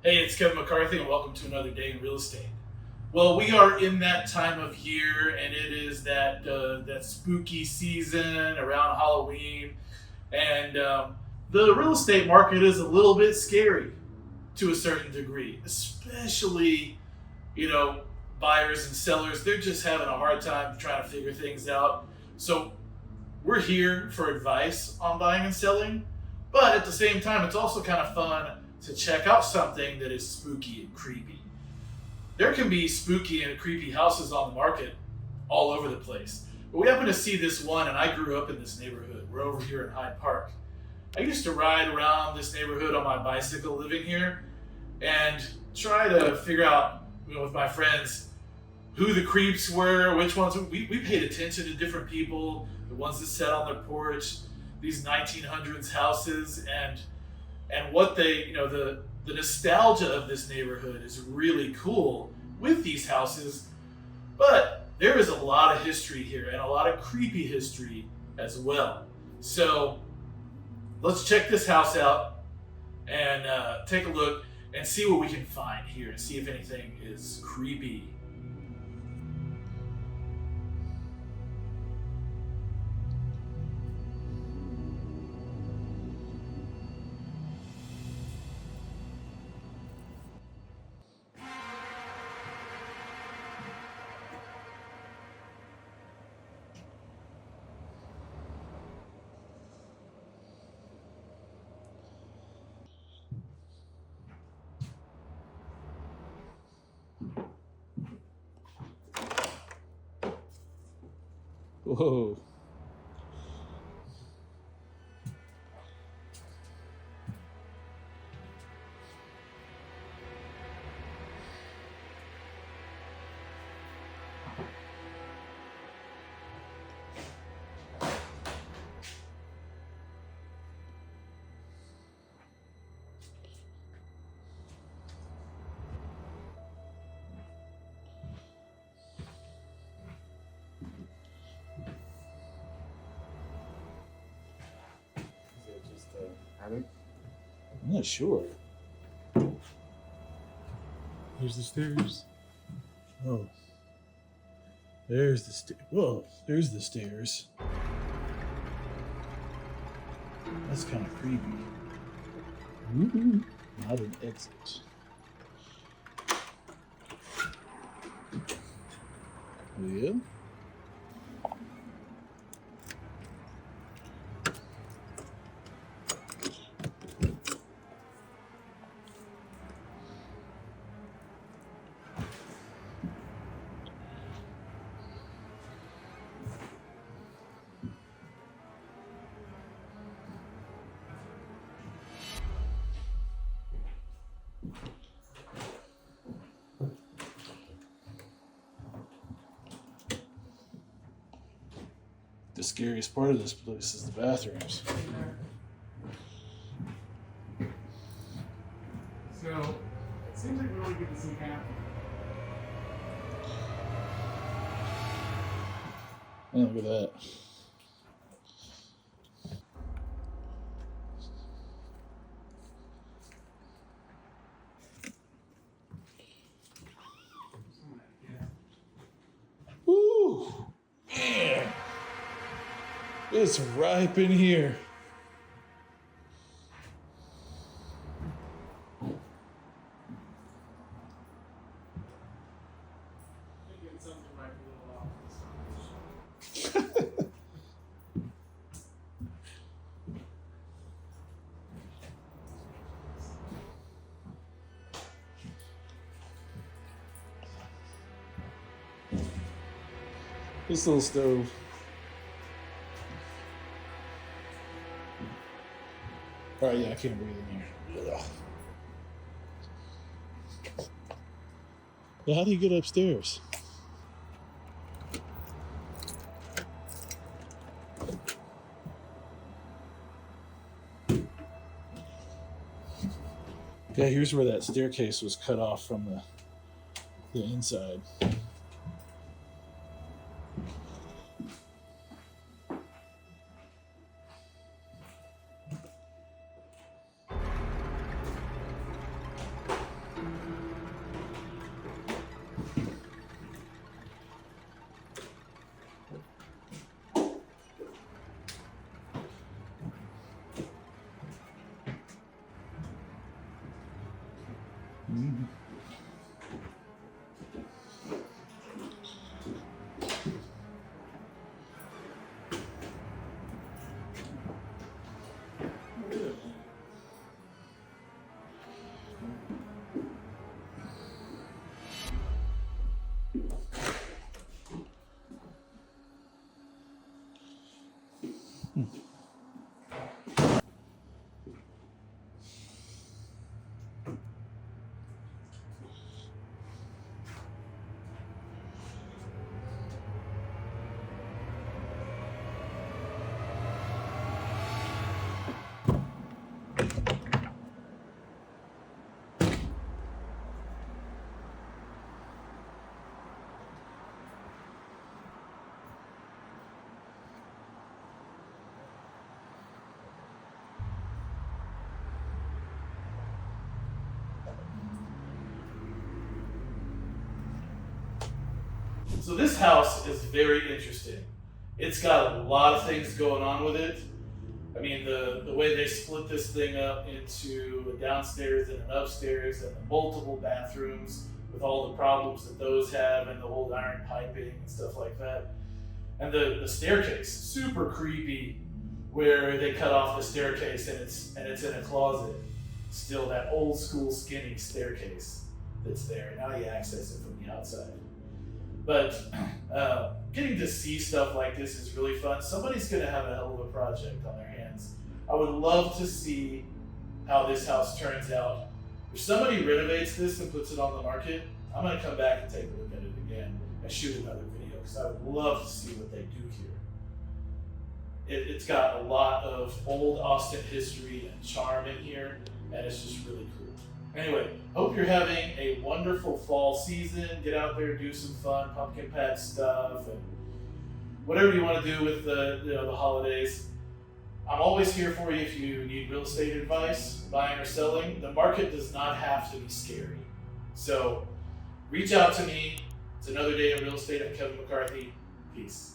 Hey, it's Kevin McCarthy, and welcome to another day in real estate. Well, we are in that time of year, and it is that spooky season around Halloween, and the real estate market is a little bit scary to a certain degree, especially you know buyers and sellers. They're just having a hard time trying to figure things out. So we're here for advice on buying and selling, but at the same time, it's also kind of fun to check out something that is spooky and creepy. There can be spooky and creepy houses on the market all over the place. But we happen to see this one, and I grew up in this neighborhood. We're over here in Hyde Park. I used to ride around this neighborhood on my bicycle living here and try to figure out, with my friends, who the creeps were, which ones. We paid attention to different people, the ones that sat on their porch, these 1900s houses, and what they, the nostalgia of this neighborhood is really cool with these houses. But there is a lot of history here and a lot of creepy history as well. So let's check this house out and take a look and see what we can find here and see if anything is creepy. Whoa. Is it just a attic? I'm not sure. Here's the stairs. Oh, there's the stairs. Whoa, there's the stairs. That's kind of creepy. Not an exit. Yeah. The scariest part of this place is the bathrooms. So, it seems like we're only getting some half. Oh, look at that. Woo! Man, it's ripe in here. Thinking something might be a little off this time. This little stove. Oh yeah, I can't breathe in here. Ugh. Well, how do you get upstairs? Yeah, here's where that staircase was cut off from the inside. So this house is very interesting. It's got a lot of things going on with it. I mean, the way they split this thing up into a downstairs and an upstairs and the multiple bathrooms with all the problems that those have and the old iron piping and stuff like that. And the staircase, super creepy, where they cut off the staircase and it's in a closet. Still that old school skinny staircase that's there. Now you access it from the outside. But getting to see stuff like this is really fun. Somebody's going to have a hell of a project on their hands. I would love to see how this house turns out. If somebody renovates this and puts it on the market, I'm going to come back and take a look at it again and shoot another video because I would love to see what they do here. It's got a lot of old Austin history and charm in here, and it's just really cool. Anyway, hope you're having a wonderful fall season. Get out there, do some fun pumpkin patch stuff, and whatever you want to do with the holidays. I'm always here for you if you need real estate advice, buying or selling. The market does not have to be scary. So reach out to me. It's another day in real estate. I'm Kevin McCarthy. Peace.